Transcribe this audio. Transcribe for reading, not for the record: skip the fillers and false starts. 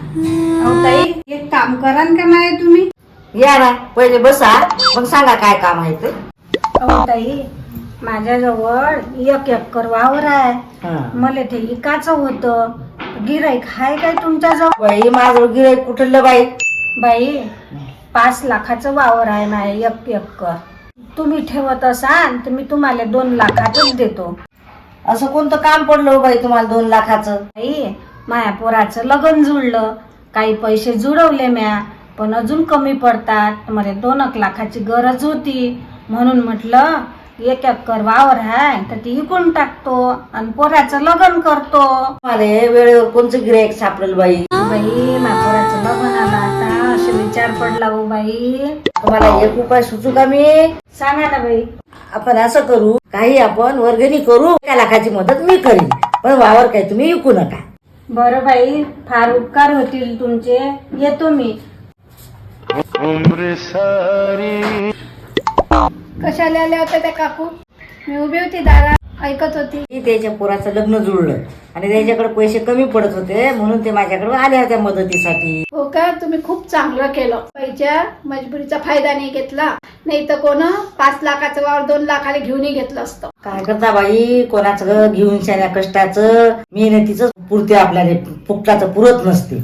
अहो ताई, एक काम करान का नाही तुम्ही? या ना, पहिले बसा, मग सांगा काय काम आहे ते. अहो ताई, माझ्याजवळ 1 एकर वावर आहे. मला ते इकाचं होतं. गिराईक आहे काय तुमच्याजवळ? बाई माझं गिऱ्हाईक कुठलं बाई? बाई 5 लाखाचं वावर आहे माझे 1 एकर. तुम्ही ठेवत असाल तर मी तुम्हाला 2 लाखाचंच देतो. असं कोणतं काम पडलं हो बाई तुम्हाला 2 लाखाचं? बाई माया पोराचं लग्न जुळलं, काही पैसे जुळवले म्या, पण अजून कमी पडतात. मला 2 लाखाची गरज होती, म्हणून म्हटलं 1 एकर वावर आहे तर ती विकून टाकतो आणि पोराचं लग्न करतो. मला वेळेवर कोणचं गिऱ्हाईक सापडेल बाई? बाई माझ्या पोराचं लग्न आलं आता, असे विचार पडला हो बाई. तुम्हाला एक उपाय सुचू का मी? सांगा ना बाई. आपण असं करू, काही आपण वर्गणी करू, 1 लाखाची मदत मी करीन, पण वावर काही तुम्ही विकू नका. बरं बाई, फार उपकार होतील तुमचे, येतो मी. कशाला आल्या होत्या त्या काकू? मी उभी होती दारात ऐकत होती. त्याच्या पोराचं लग्न जुळलं आणि त्याच्याकडे पैसे कमी पडत होते, म्हणून ते माझ्याकडे आले होत्या मदतीसाठी. हो का? तुम्ही खूप चांगलं केलं. पैच्या मजबुरीचा फायदा नाही घेतला, नाही तर कोण 5 लाखाचं वावर 2 लाखाला घेऊनही घेतलं असतं. काय करता बाई, कोणाचं घेऊन शाण्या कष्टाचं मेहनतीचं पुरते, आपल्याला फुकटाचं पुरत नसते.